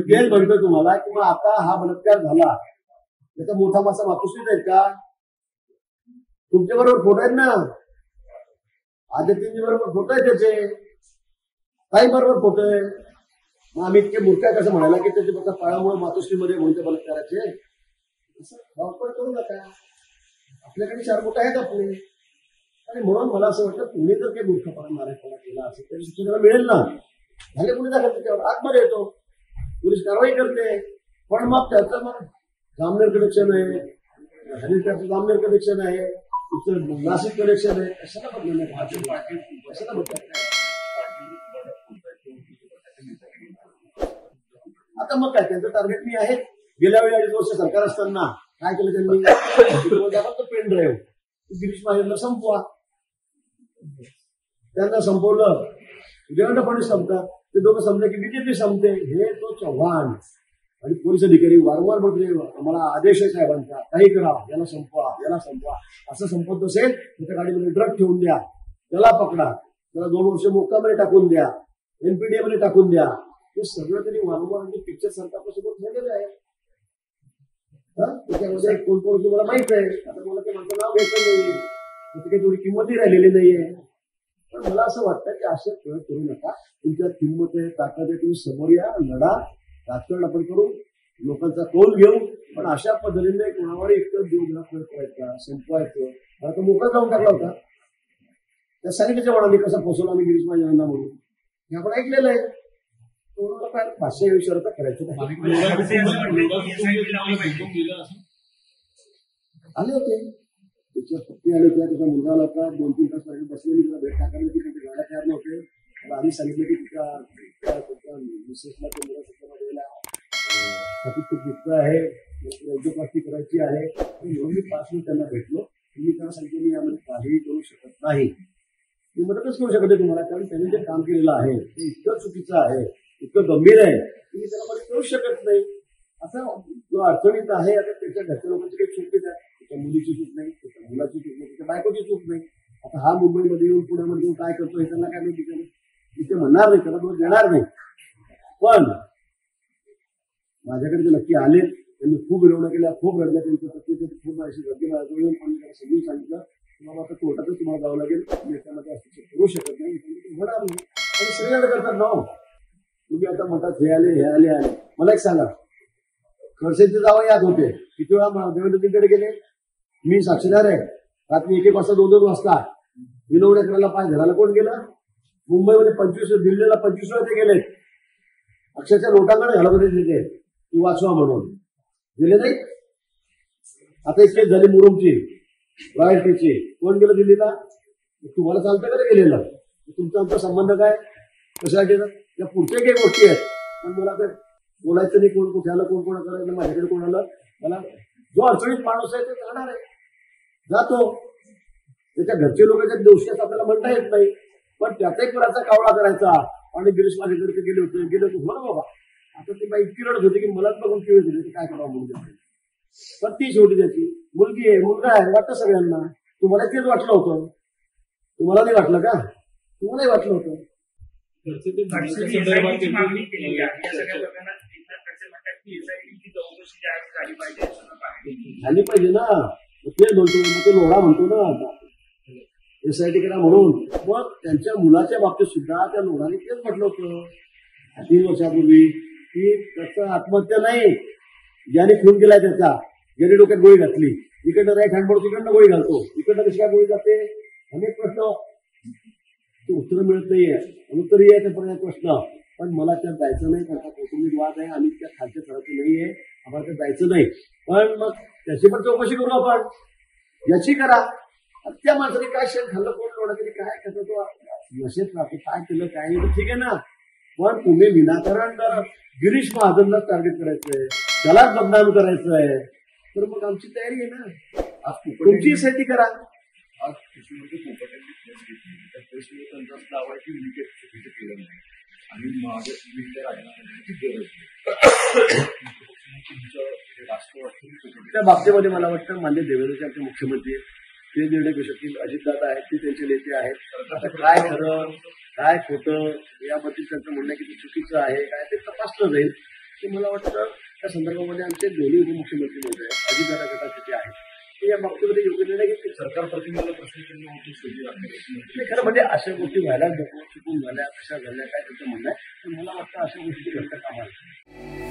तेच म्हणतोय तुम्हाला की मग आता हा बलात्कार झाला त्याचा मोठा मासा मातोश्रीच आहेत का? तुमच्या बरोबर फोटो आहेत ना, आदित्यजी बरोबर फोटो आहे त्याचे, काही बरोबर फोटो आहे. मग आम्ही इतके मूर्ख कसं म्हणायला की त्याचे फक्त पाळामुळे मातोश्रीमध्ये म्हणून ते बलात्काराचे असं धावपळ करू नका. आपल्याकडे 4 बोट आहेत आपले. आणि म्हणून मला असं वाटतं तुम्ही जर काही मूर्खपणा नारायणपणा केला असेल तरी शिक्षणाला मिळेल ना. झाले कुणी दाखल त्याच्यावर आतमध्ये येतो, पोलीस कारवाई करते. पण मग त्याचं मग जामनेर कनेक्शन आहे, त्याचं जामनेर कनेक्शन आहे, तुमचं नाशिक कनेक्शन आहे, कशाला बदलणार? कशाला बदलणार? आता मग काय त्यांचं टार्गेट मी आहे. गेल्या वेळी 2.5 वर्ष सरकार असताना काय केलं त्यांनी? पेन ड्राईव्ह गिरीश महाजनला संपवा. त्यांना संपवलं, देवेंद्र फडणवीस संपतात, ते दोघं संपले की बीजेपी संपते. हे तो चव्हाण आणि पोलीस अधिकारी वारंवार म्हटले आम्हाला आदेश आहे साहेबांचा, काही करा, याला संपवा, याला संपवा. असं संपत असेल त्याच्या गाडीमध्ये ड्रग ठेवून द्या, त्याला पकडा, त्याला 2 वर्ष मोक्कामध्ये टाकून द्या, एनपीडीए मध्ये टाकून द्या. हे सगळं त्यांनी वारंवार पिक्चर सरकारपासून ठेवलेलं आहे. त्याच्यामध्ये कोण कोण तुम्हाला माहित आहे. आता मला ते म्हणतं नाव घ्यायचं नाही, त्याची काही थोडी किंमतही राहिलेली नाहीये. पण मला असं वाटतं की असे प्रयोग करू नका. तुमच्या किंमत आहे, ताकद आहे, तुम्ही समोर या, लढा, राजकारण आपण करू, लोकांचा कौल घेऊ. पण अशा पद्धतीने कोणावर इतकं देवघेणा प्रयोग करायचा, संपवायचं. मला तर मोकळा जाऊन टाकला होता. त्या सांगितल्याच्या वडाने कसा फसवला आम्ही गिरीश महाजनांना म्हणून हे आपण ऐकलेलं आहे. काय 500 विषयावर करायचं आले होते. त्याच्या पत्नी आले होत्या, त्याचा मुलगा आला होता. 2-3 तास बसलेली तिला भेट टाकायला की त्यांच्या गाड्या तयार नव्हते. मला आधी सांगितलं की तिच्या मिसेसला ते मुला त्याच्यामध्ये खूप दुःख आहे, रौद्रप्राप्ती करायची आहे. म्हणून मी 5 मिनिट त्यांना भेटलो. मी त्यांना सांगितलं मी यामध्ये काहीही करू शकत नाही, मी मदतच करू शकत नाही तुम्हाला, कारण त्यांनी जे काम केलेलं आहे ते इतकं चुकीचं आहे, इतकं गंभीर आहे की मी त्याला मदत करू शकत नाही. असं जो अडचणीत आहे आता त्याच्या घरच्या लोकांची काही चूक नाही, त्याच्या मुलीची चूक नाही, त्याच्या मुलाची चूक नाही, त्याच्या बायकोची चूक नाही. आता हा मुंबईमध्ये येऊन पुण्यामध्ये येऊन काय करतो हे त्यांना काय नाही, तिथे म्हणणार नाही, त्याला दोष देणार नाही. पण माझ्याकडे ते नक्की आले, त्यांनी खूप विरोध केल्या, खूप रडल्या, त्यांच्या प्रत्येक खूप अशी गर्दी येऊन पण त्याला समजून सांगितलं तुम्हाला आता कोर्टातच तुम्हाला जावं लागेल, मी याच्यामध्ये असं करू शकत नाही, होणार नाही. आणि सगळ्यांना करतात ना, तुम्ही आता म्हणतात हे आले. मला एक सांगा, खडसेंचे जावई याद होते, किती वेळा देवेंद्रजींकडे गेले? मी साक्षीदार आहे. रात्री 1-1 वाजता 2-2 वाजता विनोद करायला पाय धरायला कोण गेलं? मुंबईमध्ये 25, दिल्लीला 25 वेळा ते गेले. अक्षरशः नोटांकडे घालत होते तिथे ती वाचवा म्हणून, गेले नाही. आता एक केस झाली मुरुमची, रॉयल्टीची, कोण गेलं दिल्लीला? तुम्हाला चालतं का ते गेलेलं? तुमचा आमचा संबंध काय? कशा गेलं? या पुढच्या काही गोष्टी आहेत, पण मला तर बोलायचं नाही. कोण कुठे आलं, कोण कोणाकडे, माझ्याकडे कोण आलं. मला जो अडचणीत माणूस आहे ते जाणार आहे, जातो. त्याच्या घरचे लोक त्यात दोषी असं आपल्याला म्हणता येत नाही, पण त्याचाही कुणाचा कावळा करायचा. आणि गिरीश माझ्याकडे गेले होते बरं बाबा. आता ती बाई इतकी रडत होती की मलाच बघून किती होती, काय करावं म्हणून. पण ती शेवटी त्याची मुलगी आहे, मुलगा आहे, वाटतं सगळ्यांना. तुम्हाला तेच वाटलं होतं, तुम्हाला नाही वाटलं का? तुम्हालाही वाटलं होतं. झाली पाहिजे ना, तेच म्हणतो, तो लोढा म्हणतो ना एसआयटी करा म्हणून. मग त्यांच्या मुलाच्या बाबतीत सुद्धा त्या लोढाने तेच म्हटलं होतं 3 वर्षापूर्वी की त्याचं आत्महत्या नाही, ज्याने खून केलाय त्याचा, ज्याने डोक्यात गोळी घातली, इकडनं राईट हँड बोर्ड तिकडनं गोळी घालतो, इकडनं कशी काय गोळी जाते, अनेक प्रश्न उत्तर मिळत नाहीये. उत्तरही आहे त्या प्रश्न, पण मला त्यात जायचं नाही, त्याचा कौटुंबिक वाद आहे, आम्ही त्या खालच्या थराचं नाहीये, आम्हाला त्यात जायचं नाही. पण मग त्याची पण चौकशी करू आपण, याची करा. त्या माणसाने काय शेण खाल्लं, कोण लोढा तरी काय खातं, तो नशेत राहतो, काय केलं काय नाही, ठीक आहे ना. पण तुम्ही विनाकारण गिरीश महाजनला टार्गेट करायचंय, त्यालाच बदनाम करायचंय, तर मग आमची तयारी आहे ना. तुमची साठी करा. त्या बाबतीमध्ये मला वाटतं मान्य देवेंद्रचे आमचे मुख्यमंत्री ते निर्णय घेऊ शकतील, अजितदादा आहेत ते त्यांचे नेते आहेत. आता काय खरं काय खोटं याबद्दल त्यांचं म्हणणं आहे की ते चुकीचं आहे काय ते तपासलं जाईल. ते मला वाटतं त्या संदर्भामध्ये आमचे दोन्ही उपमुख्यमंत्री महोदय अजितदादा गटाचे जे आहेत ते या बाबतीमध्ये योग्य निर्णय घेतील. सरकार प्रतिनिधीला प्रश्नचिन्ह होती शेवटी नाही खरं म्हणजे अशा गोष्टी व्हायलाच नको. चुकून झाल्या कशा झाल्या काय त्याचं म्हणणं आहे. पण मला वाटतं अशा गोष्टी घडता कामा नये.